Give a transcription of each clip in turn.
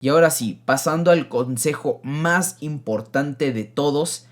Y ahora sí, pasando al consejo más importante de todos,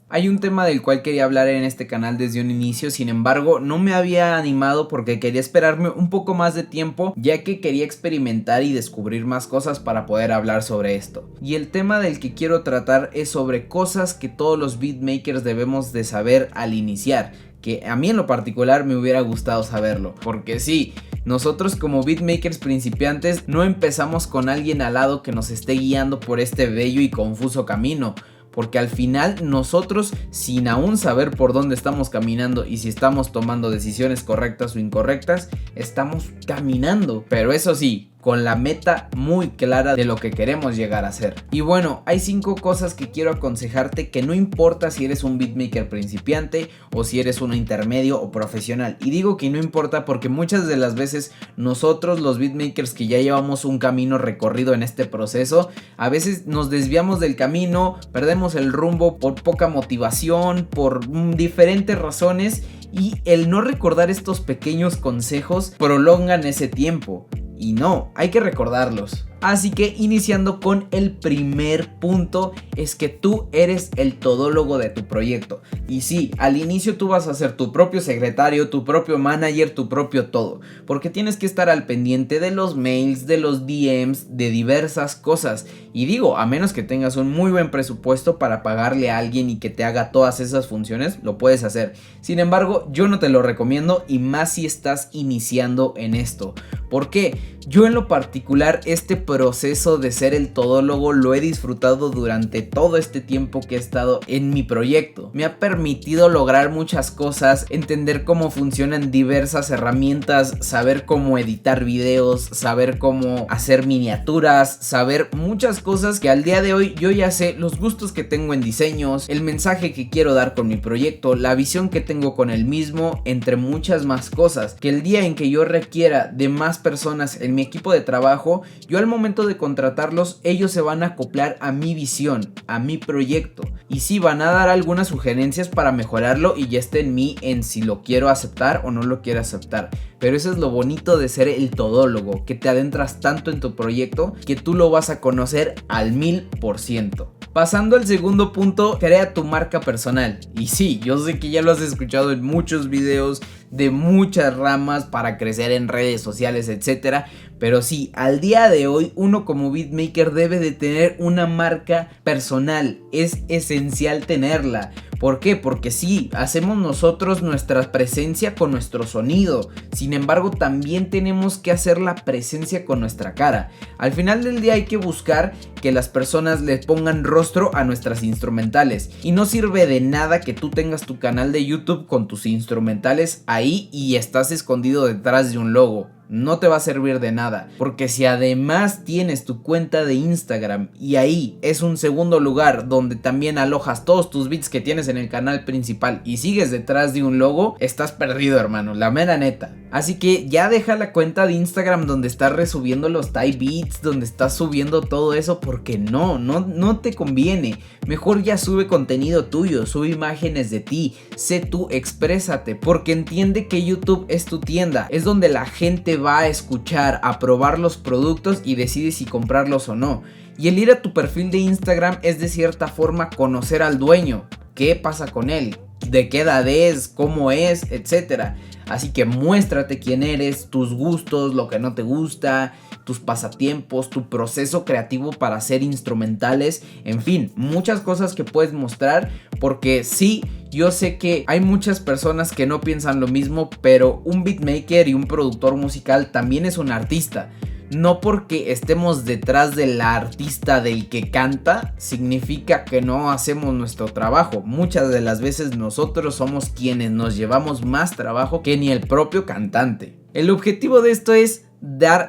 hay un tema del cual quería hablar en este canal desde un inicio, sin embargo no me había animado porque quería esperarme un poco más de tiempo, ya que quería experimentar y descubrir más cosas para poder hablar sobre esto. Y el tema del que quiero tratar es sobre cosas que todos los beatmakers debemos de saber al iniciar, que a mí en lo particular me hubiera gustado saberlo, porque sí, nosotros como beatmakers principiantes no empezamos con alguien al lado que nos esté guiando por este bello y confuso camino, porque al final nosotros, sin aún saber por dónde estamos caminando y si estamos tomando decisiones correctas o incorrectas, estamos caminando, pero eso sí, con la meta muy clara de lo que queremos llegar a ser. Y bueno, hay 5 cosas que quiero aconsejarte, que no importa si eres un beatmaker principiante o si eres uno intermedio o profesional. Y digo que no importa porque muchas de las veces nosotros, los beatmakers que ya llevamos un camino recorrido en este proceso, a veces nos desviamos del camino, perdemos el rumbo por poca motivación, por diferentes razones, y el no recordar estos pequeños consejos prolongan ese tiempo. Y no, hay que recordarlos. Así que iniciando con el primer punto, es que tú eres el todólogo de tu proyecto. Y sí, al inicio tú vas a ser tu propio secretario, tu propio manager, tu propio todo, porque tienes que estar al pendiente de los mails, de los DMs, de diversas cosas. Y digo, a menos que tengas un muy buen presupuesto para pagarle a alguien y que te haga todas esas funciones, lo puedes hacer. Sin embargo, yo no te lo recomiendo, y más si estás iniciando en esto. ¿Por qué? Yo en lo particular este proceso de ser el todólogo lo he disfrutado durante todo este tiempo que he estado en mi proyecto. Me ha permitido lograr muchas cosas, entender cómo funcionan diversas herramientas, saber cómo editar videos, saber cómo hacer miniaturas, saber muchas cosas que al día de hoy yo ya sé, los gustos que tengo en diseños, el mensaje que quiero dar con mi proyecto, la visión que tengo con el mismo, entre muchas más cosas, que el día en que yo requiera de más personas en mi equipo de trabajo, yo al momento de contratarlos, ellos se van a acoplar a mi visión, a mi proyecto, y sí van a dar algunas sugerencias para mejorarlo, y ya está en mí en si lo quiero aceptar o no lo quiero aceptar. Pero eso es lo bonito de ser el todólogo, que te adentras tanto en tu proyecto que tú lo vas a conocer al 1000%. Pasando al segundo punto, crea tu marca personal. Y sí, yo sé que ya lo has escuchado en muchos videos de muchas ramas para crecer en redes sociales, etcétera. Pero sí, al día de hoy uno como beatmaker debe de tener una marca personal. Es esencial tenerla. ¿Por qué? Porque sí, hacemos nosotros nuestra presencia con nuestro sonido. Sin embargo, también tenemos que hacer la presencia con nuestra cara. Al final del día hay que buscar que las personas les pongan rostro a nuestras instrumentales. Y no sirve de nada que tú tengas tu canal de YouTube con tus instrumentales ahí y estás escondido detrás de un logo. No te va a servir de nada, porque si además tienes tu cuenta de Instagram y ahí es un segundo lugar donde también alojas todos tus beats que tienes en el canal principal y sigues detrás de un logo, estás perdido, hermano, la mera neta. Así que ya deja la cuenta de Instagram donde estás resubiendo los type beats, donde estás subiendo todo eso, porque no te conviene. Mejor ya sube contenido tuyo, sube imágenes de ti, sé tú, exprésate, porque entiende que YouTube es tu tienda, es donde la gente va a escuchar, a probar los productos y decide si comprarlos o no. Y el ir a tu perfil de Instagram es de cierta forma conocer al dueño, qué pasa con él, de qué edad es, cómo es, etcétera. Así que muéstrate quién eres, tus gustos, lo que no te gusta, tus pasatiempos, tu proceso creativo para hacer instrumentales, en fin, muchas cosas que puedes mostrar, porque sí, yo sé que hay muchas personas que no piensan lo mismo, pero un beatmaker y un productor musical también es un artista. No porque estemos detrás del artista del que canta, significa que no hacemos nuestro trabajo. Muchas de las veces nosotros somos quienes nos llevamos más trabajo que ni el propio cantante. El objetivo de esto es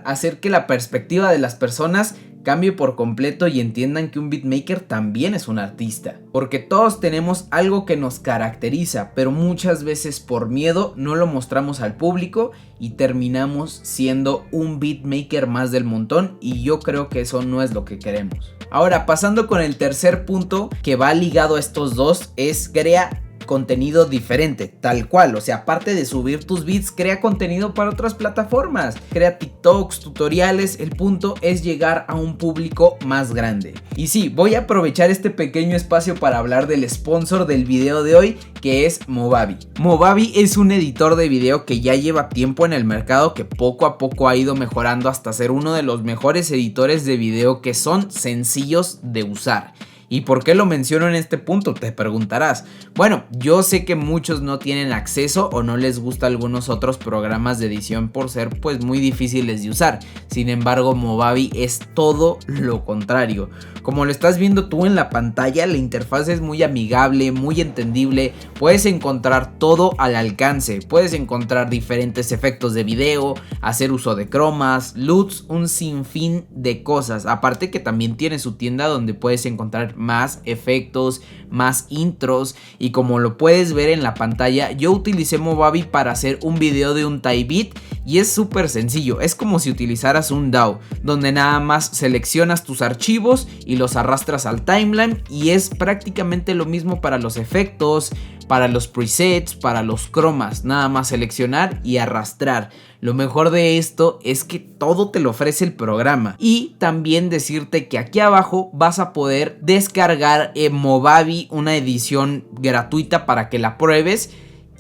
hacer que la perspectiva de las personas cambie por completo y entiendan que un beatmaker también es un artista. Porque todos tenemos algo que nos caracteriza, pero muchas veces por miedo no lo mostramos al público y terminamos siendo un beatmaker más del montón, y yo creo que eso no es lo que queremos. Ahora, pasando con el tercer punto que va ligado a estos dos, es crea contenido diferente, tal cual. O sea, aparte de subir tus beats, crea contenido para otras plataformas, crea TikToks, tutoriales. El punto es llegar a un público más grande. Y sí, voy a aprovechar este pequeño espacio para hablar del sponsor del video de hoy, que es Movavi. Movavi es un editor de video que ya lleva tiempo en el mercado, que poco a poco ha ido mejorando hasta ser uno de los mejores editores de video que son sencillos de usar. ¿Y por qué lo menciono en este punto? Te preguntarás. Bueno, yo sé que muchos no tienen acceso o no les gusta algunos otros programas de edición por ser pues muy difíciles de usar. Sin embargo, Movavi es todo lo contrario. Como lo estás viendo tú en la pantalla, la interfaz es muy amigable, muy entendible. Puedes encontrar todo al alcance. Puedes encontrar diferentes efectos de video, hacer uso de cromas, LUTs, un sinfín de cosas. Aparte que también tiene su tienda donde puedes encontrar más efectos, más intros, y como lo puedes ver en la pantalla, yo utilicé Movavi para hacer un video de un Typebeat y es súper sencillo. Es como si utilizaras un DAW, donde nada más seleccionas tus archivos y los arrastras al timeline, y es prácticamente lo mismo para los efectos, para los presets, para los cromas. Nada más seleccionar y arrastrar. Lo mejor de esto es que todo te lo ofrece el programa. Y también decirte que aquí abajo vas a poder descargar en Movavi una edición gratuita para que la pruebes.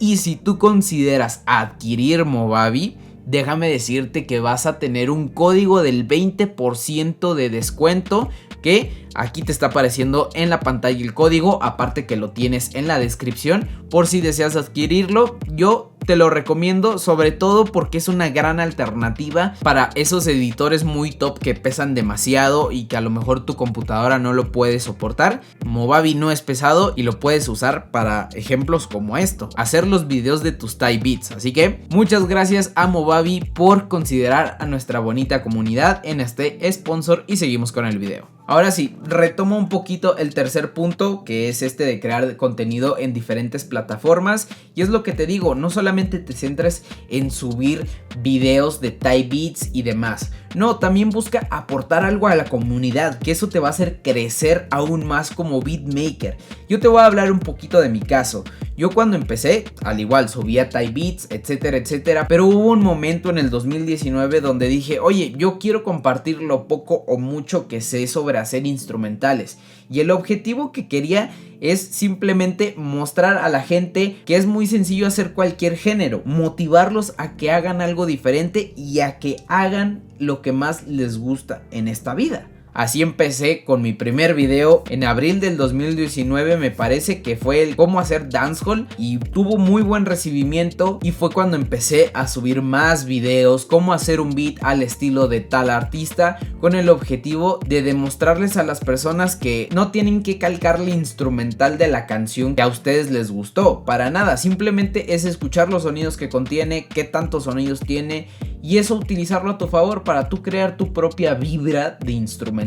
Y si tú consideras adquirir Movavi, déjame decirte que vas a tener un código del 20% de descuento, que aquí te está apareciendo en la pantalla el código, aparte que lo tienes en la descripción por si deseas adquirirlo. Yo te lo recomiendo, sobre todo porque es una gran alternativa para esos editores muy top que pesan demasiado y que a lo mejor tu computadora no lo puede soportar. Movavi no es pesado y lo puedes usar para ejemplos como esto, hacer los videos de tus Typebeats. Así que muchas gracias a Movavi por considerar a nuestra bonita comunidad en este sponsor, y seguimos con el video. Ahora sí, retomo un poquito el tercer punto, que es este de crear contenido en diferentes plataformas. Y es lo que te digo, no solamente te centres en subir videos de Typebeats y demás. No, también busca aportar algo a la comunidad, que eso te va a hacer crecer aún más como beatmaker. Yo te voy a hablar un poquito de mi caso. Yo cuando empecé, al igual subía Typebeats, etcétera, etcétera. Pero hubo un momento en el 2019 donde dije, oye, yo quiero compartir lo poco o mucho que sé sobre hacer instrumentales. Y el objetivo que quería es simplemente mostrar a la gente que es muy sencillo hacer cualquier género, motivarlos a que hagan algo diferente y a que hagan lo que más les gusta en esta vida. Así empecé con mi primer video en abril del 2019, me parece que fue el cómo hacer dancehall, y tuvo muy buen recibimiento, y fue cuando empecé a subir más videos, cómo hacer un beat al estilo de tal artista, con el objetivo de demostrarles a las personas que no tienen que calcar la instrumental de la canción que a ustedes les gustó, para nada, simplemente es escuchar los sonidos que contiene, qué tantos sonidos tiene, y eso utilizarlo a tu favor para tú crear tu propia vibra de instrumental,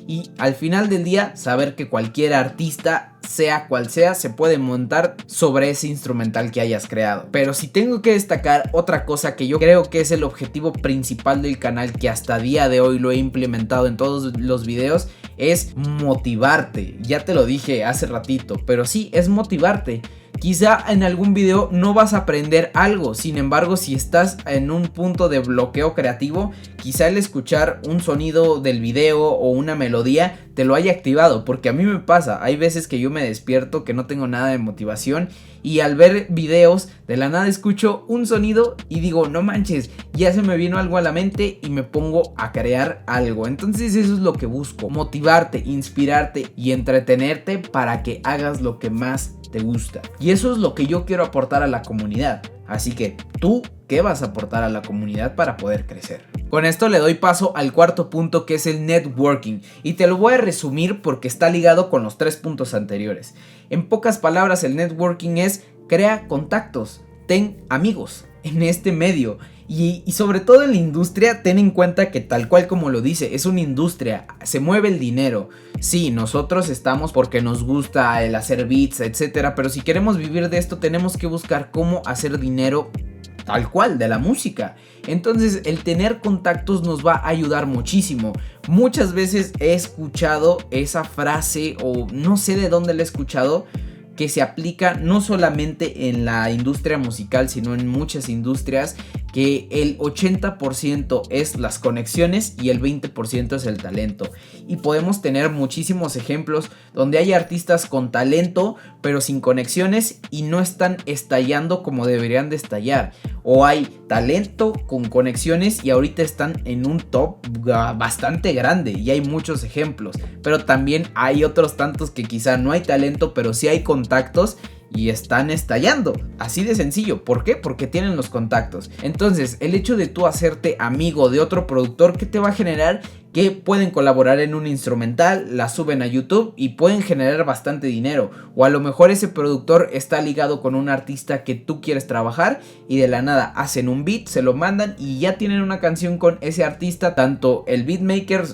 y al final del día saber que cualquier artista, sea cual sea, se puede montar sobre ese instrumental que hayas creado. Pero si tengo que destacar otra cosa que yo creo que es el objetivo principal del canal, que hasta día de hoy lo he implementado en todos los videos, es motivarte. Ya te lo dije hace ratito, pero sí, es motivarte. Quizá en algún video no vas a aprender algo, sin embargo, si estás en un punto de bloqueo creativo, quizá el escuchar un sonido del video o una melodía te lo haya activado, porque a mí me pasa, hay veces que yo me despierto que no tengo nada de motivación, y al ver videos de la nada escucho un sonido y digo, no manches, ya se me vino algo a la mente y me pongo a crear algo. Entonces eso es lo que busco, motivarte, inspirarte y entretenerte para que hagas lo que más te gusta. Y eso es lo que yo quiero aportar a la comunidad. Así que tú, ¿qué vas a aportar a la comunidad para poder crecer? Con esto le doy paso al cuarto punto, que es el networking, y te lo voy a resumir porque está ligado con los 3 puntos anteriores. En pocas palabras, el networking es crea contactos, ten amigos en este medio. Y sobre todo en la industria, ten en cuenta que tal cual como lo dice, es una industria, se mueve el dinero. Sí, nosotros estamos porque nos gusta el hacer beats, etcétera, pero si queremos vivir de esto tenemos que buscar cómo hacer dinero tal cual de la música. Entonces el tener contactos nos va a ayudar muchísimo. Muchas veces he escuchado esa frase, o no sé de dónde la he escuchado, que se aplica no solamente en la industria musical, sino en muchas industrias, que el 80% es las conexiones y el 20% es el talento. Y podemos tener muchísimos ejemplos donde hay artistas con talento pero sin conexiones y no están estallando como deberían de estallar. O hay talento con conexiones y ahorita están en un top bastante grande, y hay muchos ejemplos. Pero también hay otros tantos que quizá no hay talento pero sí hay contactos y están estallando, así de sencillo. ¿Por qué? Porque tienen los contactos. Entonces, el hecho de tú hacerte amigo de otro productor, ¿qué te va a generar? Que pueden colaborar en un instrumental, la suben a YouTube y pueden generar bastante dinero. O a lo mejor ese productor está ligado con un artista que tú quieres trabajar y de la nada hacen un beat, se lo mandan y ya tienen una canción con ese artista, tanto el beatmaker,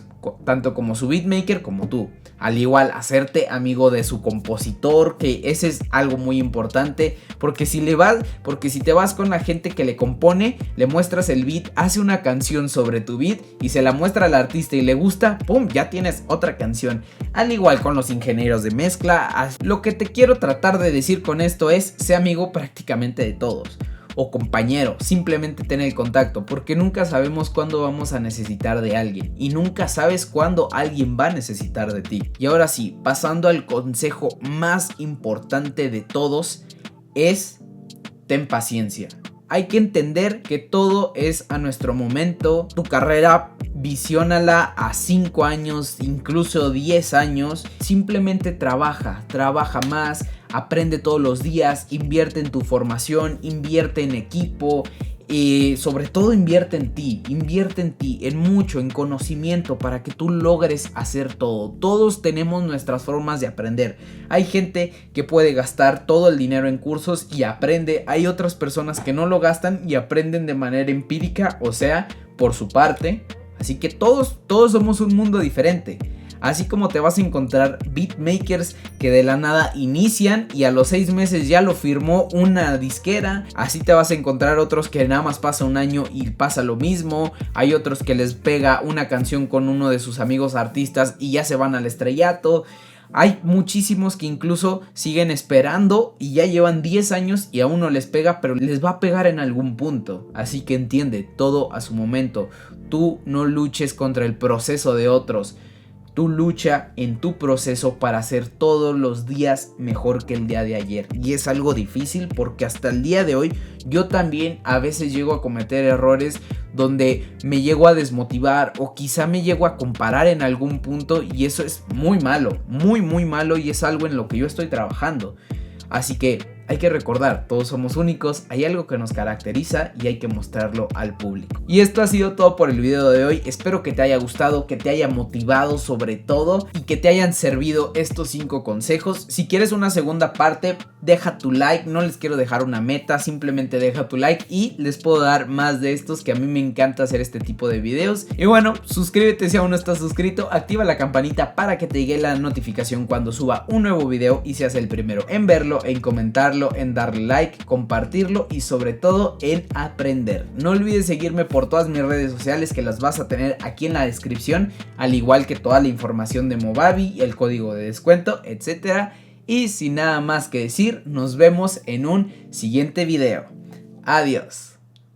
tanto como su beatmaker como tú. Al igual, hacerte amigo de su compositor, que ese es algo muy importante, porque si te vas con la gente que le compone, le muestras el beat, hace una canción sobre tu beat y se la muestra al artista y le gusta, ¡pum!, ya tienes otra canción. Al igual con los ingenieros de mezcla. Lo que te quiero tratar de decir con esto es: sé amigo prácticamente de todos. O compañero, simplemente ten el contacto, porque nunca sabemos cuándo vamos a necesitar de alguien y nunca sabes cuándo alguien va a necesitar de ti. Y ahora sí, pasando al consejo más importante de todos, es: ten paciencia. Hay que entender que todo es a nuestro momento. Tu carrera, visiónala a 5 años, incluso 10 años. Simplemente trabaja más, aprende todos los días, invierte en tu formación, invierte en equipo. Sobre todo invierte en ti, en mucho, en conocimiento, para que tú logres hacer todo. Todos tenemos nuestras formas de aprender. Hay gente que puede gastar todo el dinero en cursos y aprende. Hay otras personas que no lo gastan y aprenden de manera empírica, o sea, por su parte. Así que todos somos un mundo diferente. Así como te vas a encontrar beatmakers que de la nada inician y a los 6 meses ya lo firmó una disquera. Así te vas a encontrar otros que nada más pasa un año y pasa lo mismo. Hay otros que les pega una canción con uno de sus amigos artistas y ya se van al estrellato. Hay muchísimos que incluso siguen esperando y ya llevan 10 años y aún no les pega, pero les va a pegar en algún punto. Así que entiende, todo a su momento. Tú no luches contra el proceso de otros. Tú lucha en tu proceso para hacer todos los días mejor que el día de ayer. Y es algo difícil porque hasta el día de hoy yo también a veces llego a cometer errores donde me llego a desmotivar o quizá me llego a comparar en algún punto, y eso es muy malo, muy malo, y es algo en lo que yo estoy trabajando. Así que hay que recordar, todos somos únicos, hay algo que nos caracteriza y hay que mostrarlo al público. Y esto ha sido todo por el video de hoy. Espero que te haya gustado, que te haya motivado sobre todo y que te hayan servido estos 5 consejos. Si quieres una segunda parte, deja tu like. No les quiero dejar una meta, simplemente deja tu like y les puedo dar más de estos, que a mí me encanta hacer este tipo de videos. Y bueno, suscríbete si aún no estás suscrito, activa la campanita para que te llegue la notificación cuando suba un nuevo video y seas el primero en verlo, en comentarlo, en darle like, compartirlo y sobre todo en aprender. No olvides seguirme por todas mis redes sociales, que las vas a tener aquí en la descripción, al igual que toda la información de Movavi, el código de descuento, etcétera. Y sin nada más que decir, nos vemos en un siguiente video. Adiós.